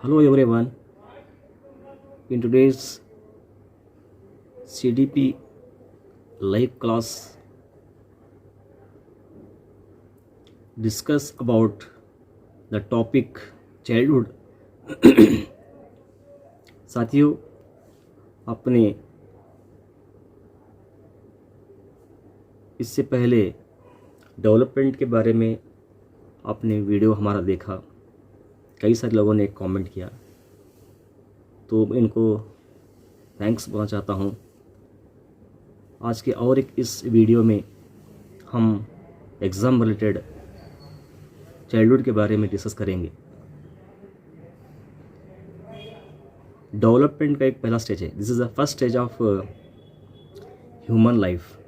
Hello everyone. In today's CDP live class, discuss about the topic childhood. साथियों, आपने इससे पहले डेवलपमेंट के बारे में आपने वीडियो हमारा देखा, कई सारे लोगों ने कमेंट किया, तो इनको थैंक्स बोलना चाहता हूँ। आज के और एक इस वीडियो में हम एग्ज़ाम रिलेटेड चाइल्डहुड के बारे में डिस्कस करेंगे। डेवलपमेंट का एक पहला स्टेज है। This is the first stage of human life.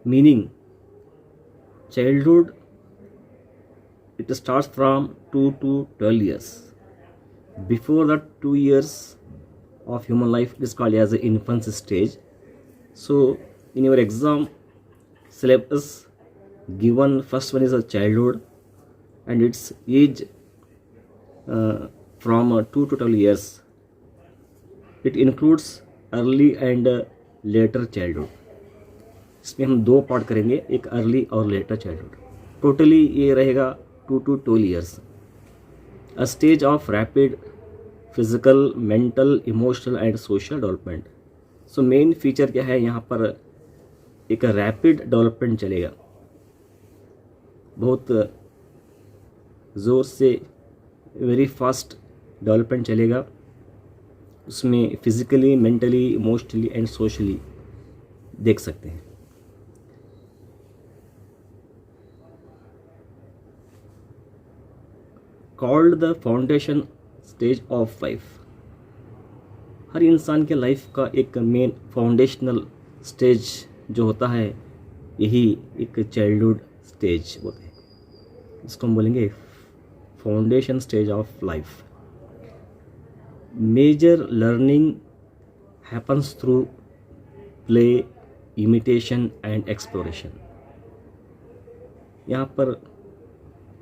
Meaning childhood it starts from 2 to 12 years. Before the 2 years of human life, it is called as the infancy stage. So in your exam syllabus given, first one is a childhood and its age from 2 to 12 years. It includes early and later childhood. इसमें हम दो part करेंगे, एक early और letter childhood. Totally ये रहेगा 2 to 12 years. A stage of rapid physical, mental, emotional and social development. So main feature क्या है यहाँ पर, एक रैपिड डेवलपमेंट चलेगा, बहुत ज़ोर से वेरी फास्ट डेवलपमेंट चलेगा। उसमें physically, mentally, emotionally and socially देख सकते हैं। Called the foundation stage of life. हर इंसान के लाइफ का एक मेन फाउंडेशनल स्टेज जो होता है, यही एक चाइल्डहुड स्टेज बोलते हैं। इसको हम बोलेंगे foundation stage of life. Major learning happens through play, imitation and exploration. यहाँ पर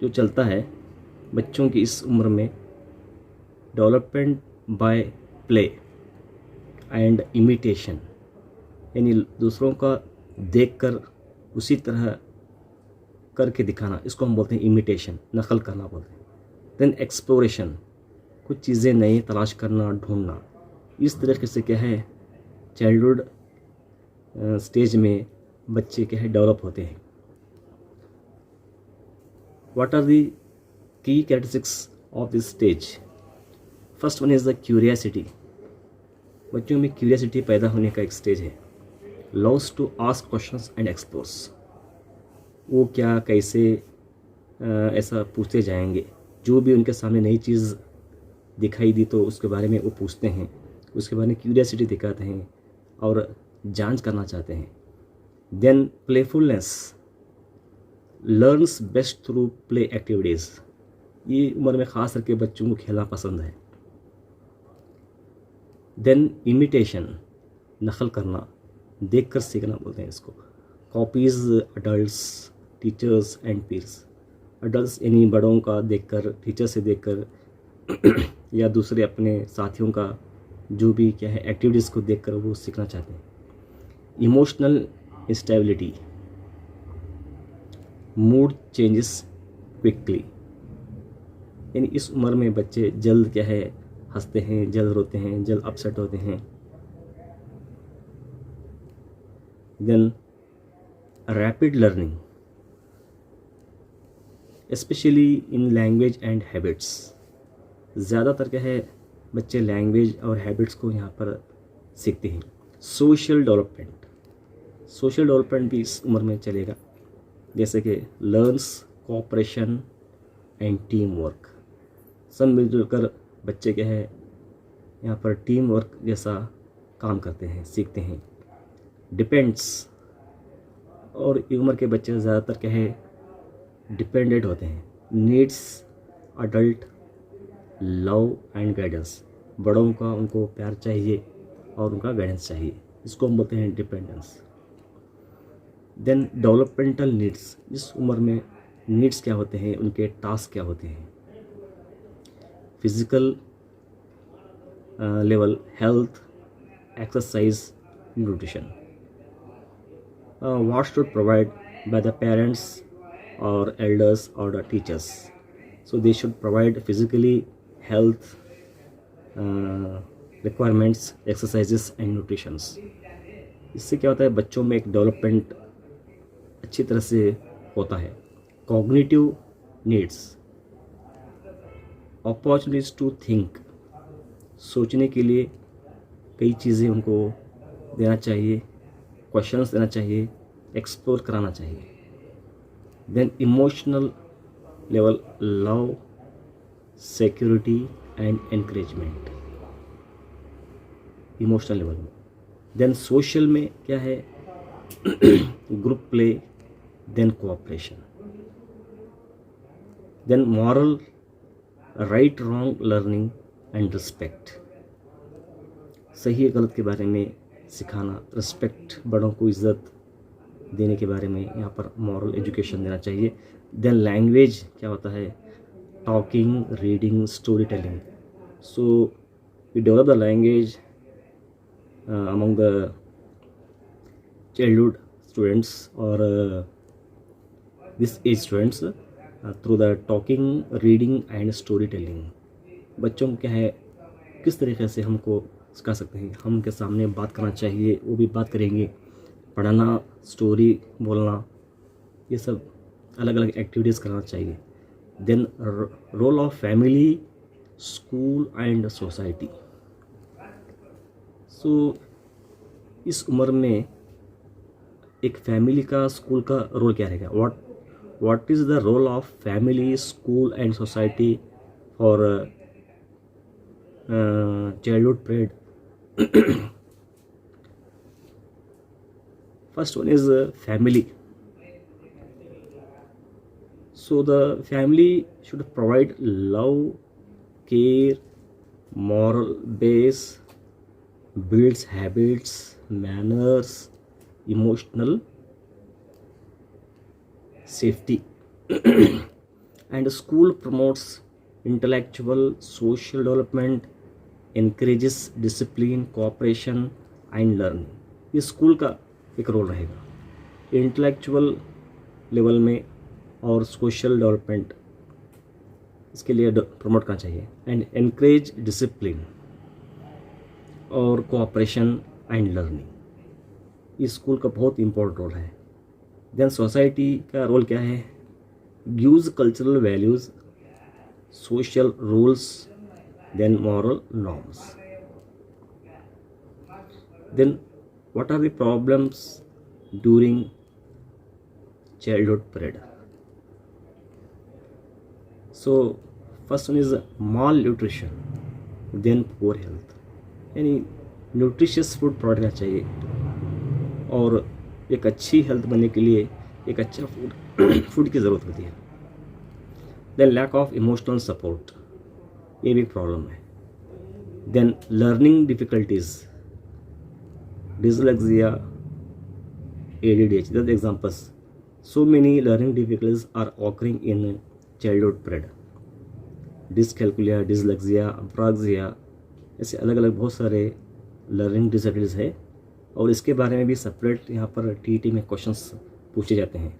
जो चलता है बच्चों की इस उम्र में, development bye play and imitation, यानी दूसरों का देखकर उसी तरह करके दिखाना, इसको हम बोलते हैं इमिटेशन, नकल करना बोलते हैं। देन एक्सप्लोरेशन, कुछ चीज़ें नई तलाश करना, ढूंढना। इस तरीके से क्या है, चाइल्डहुड स्टेज में बच्चे क्या है डेवलप होते हैं। What are the key characteristics of this stage? First one is the curiosity. बच्चों में क्यूरियोसिटी पैदा होने का एक स्टेज है। loves to ask questions and explores. वो क्या, कैसे, ऐसा पूछते जाएंगे। जो भी उनके सामने नई चीज़ दिखाई दी तो उसके बारे में वो पूछते हैं, उसके बारे में क्यूरियोसिटी दिखाते हैं और जांच करना चाहते हैं। Then playfulness, learns best through play activities. ये उम्र में ख़ास करके बच्चों को खेलना पसंद है। देन इमिटेशन, नकल करना, देखकर सीखना बोलते हैं इसको। Copies adults, teachers and peers. Adults यानी बड़ों का देखकर, टीचर से देखकर या दूसरे अपने साथियों का जो भी क्या है एक्टिविटीज़ को देखकर वो सीखना चाहते हैं। Emotional instability, mood changes quickly, यानी इस उम्र में बच्चे जल्द क्या है हंसते हैं, जल्द रोते हैं, जल्द अपसेट होते हैं। Then rapid learning, especially in language and habits. ज़्यादातर क्या है बच्चे लैंग्वेज और हैबिट्स को यहाँ पर सीखते हैं। सोशल डेवलपमेंट, सोशल डेवलपमेंट भी इस उम्र में चलेगा, जैसे कि learns cooperation and team work. सब मिलजुल कर बच्चे क्या है यहाँ पर टीम वर्क जैसा काम करते हैं, सीखते हैं। डिपेंड्स, और उम्र के बच्चे ज़्यादातर क्या है डिपेंडेंट होते हैं। Needs adult love and guidance, बड़ों का उनको प्यार चाहिए और उनका गाइडेंस चाहिए, इसको हम बोलते हैं डिपेंडेंस। देन डेवलपमेंटल नीड्स, इस उम्र में नीड्स क्या होते हैं, उनके टास्क क्या होते हैं, physical level, health, exercise, nutrition. What should provide by the parents or elders or the teachers? So they should provide physically health requirements, exercises and nutritions. इससे क्या होता है, बच्चों में एक डेवलपमेंट अच्छी तरह से होता है. Cognitive needs, opportunities to think, सोचने के लिए कई चीज़ें उनको देना चाहिए, क्वेश्चंस देना चाहिए, एक्सप्लोर कराना चाहिए. Then emotional level, love, security and encouragement, emotional level में. देन सोशल में क्या है, group play, then cooperation. Then moral, right wrong learning and respect, सही गलत के बारे में सिखाना, रिस्पेक्ट, बड़ों को इज्जत देने के बारे में यहाँ पर मॉरल एजुकेशन देना चाहिए. देन लैंग्वेज क्या होता है, talking, reading, story telling. So we develop the language among the childhood students और this age students through the talking, reading and story telling. बच्चों को क्या है, किस तरीके से हमको सिखा सकते हैं, हम उनके सामने बात करना चाहिए, वो भी बात करेंगे. पढ़ाना, स्टोरी बोलना, ये सब अलग अलग एक्टिविटीज़ कराना चाहिए. Then role of family, school and society. So इस उम्र में एक फैमिली का, स्कूल का रोल क्या रहेगा, what is the role of family, school and society for childhood period. First one is family. So the family should provide love, care, moral base, builds habits, manners, emotional safety. And school promotes intellectual, social development, encourages discipline, cooperation and learning. ये school का एक role रहेगा, intellectual level में और social development, इसके लिए promote करना चाहिए. एंड एनकरेज डिसिप्लिन और कोऑपरेशन एंड लर्निंग, ये स्कूल का बहुत इंपॉर्टेंट रोल है. देन सोसाइटी का रोल क्या है, gives cultural values, social rules, then moral norms. Then what are the problems during childhood period? So first one is malnutrition, then poor health. यानी nutritious food provide करना चाहिए, और एक अच्छी हेल्थ बनने के लिए एक अच्छा फूड की ज़रूरत होती है. Then lack of emotional support, ये भी प्रॉब्लम है. Then learning difficulties, dyslexia, ADHD, the examples. So many learning difficulties are occurring in childhood period. Dyscalculia, dyslexia, apraxia, ऐसे अलग अलग बहुत सारे लर्निंग डिसएबिलिटीज़ है, और इसके बारे में भी सेपरेट यहाँ पर TET में क्वेश्चंस पूछे जाते हैं.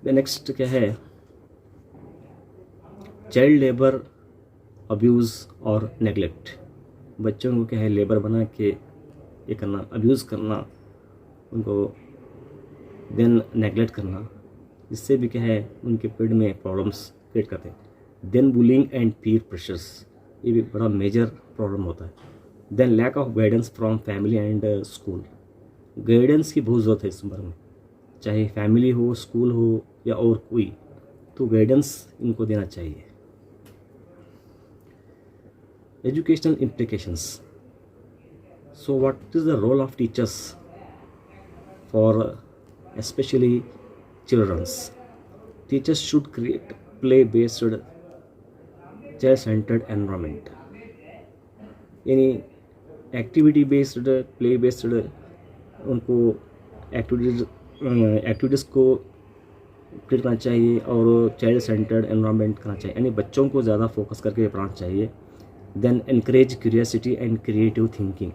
नेक्स्ट क्या है, चाइल्ड लेबर, अब्यूज़ और नेगलेक्ट. बच्चों को क्या है, लेबर बना के ये करना, अब्यूज़ करना उनको, देन नेगलेक्ट करना, इससे भी क्या है उनके पीरियड में प्रॉब्लम्स क्रिएट करते हैं. Then bullying and peer pressures, ये भी बड़ा मेजर प्रॉब्लम होता है. Then lack of guidance from family and school, guidance की बहुत ज़रूरत है इस उम्र में, चाहे फैमिली हो, स्कूल हो या और कोई, तो गाइडेंस इनको देना चाहिए. Educational implications. So what is the role of teachers for especially children's? Teachers should create play-based, child-centered environment. यानी एक्टिविटी बेस्ड, प्ले बेस्ड उनको एक्टिविटीज़ को क्रिएट करना चाहिए और चाइल्ड सेंटर्ड एनवायरनमेंट करना चाहिए, यानी बच्चों को ज़्यादा फोकस करके पढ़ाना चाहिए। Then encourage curiosity and creative thinking,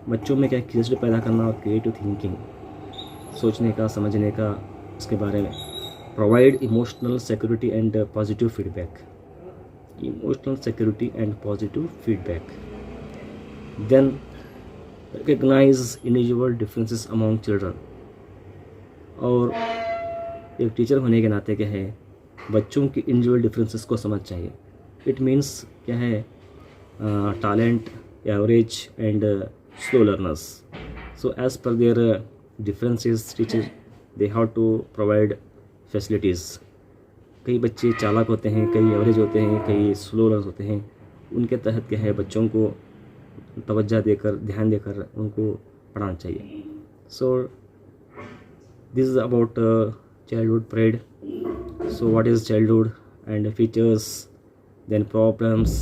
बच्चों में क्या क्यूरियोसिटी पैदा करना और क्रिएटिव थिंकिंग, सोचने का, समझने का, इसके बारे में। Provide emotional security and positive feedback, emotional security and positive feedback. Then recognize individual differences among children, और एक टीचर होने के नाते क्या है, बच्चों की इंडिविजुअल डिफरेंसेस को समझ चाहिए। इट मीन्स क्या है, talent, average and slow learners. So as per their differences teacher they have to provide facilities। कई बच्चे चालाक होते हैं, कई एवरेज होते हैं, कई स्लो लर्नर्स होते हैं, उनके तहत क्या है बच्चों को तवज्जो देकर, ध्यान देकर उनको पढ़ाना चाहिए। So this is about childhood parade। so what is childhood and features, then problems,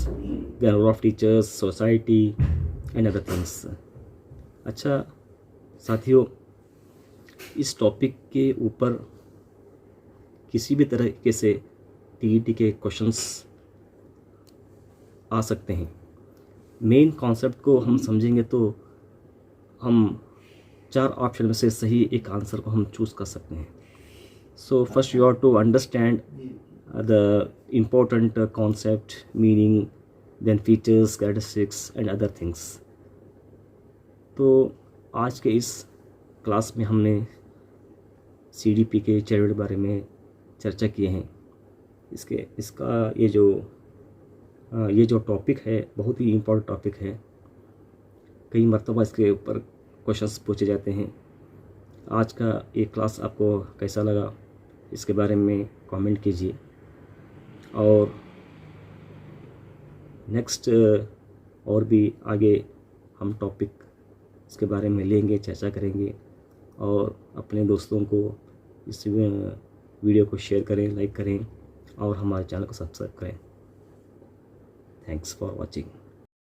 then role of teachers, society and other things। अच्छा साथियों, इस टॉपिक के ऊपर किसी भी तरीके से टीईटी के क्वेश्चंस आ सकते हैं। मेन कॉन्सेप्ट को हम समझेंगे तो हम 4 ऑप्शन में से सही एक आंसर को हम चूज़ कर सकते हैं। So first you have to understand the important concept, meaning, then features, characteristics and other things. तो आज के इस क्लास में हमने सीडीपी के चाइल्डहुड बारे में चर्चा किए हैं। इसका ये जो टॉपिक है बहुत ही इम्पोर्टेंट टॉपिक है। कई मरतबा इसके ऊपर क्वेश्चंस पूछे जाते हैं। आज का ये क्लास आपको कैसा लगा, इसके बारे में कमेंट कीजिए, और नेक्स्ट और भी आगे हम टॉपिक इसके बारे में लेंगे, चर्चा करेंगे, और अपने दोस्तों को इस वीडियो को शेयर करें, लाइक करें और हमारे चैनल को सब्सक्राइब करें। Thanks for watching.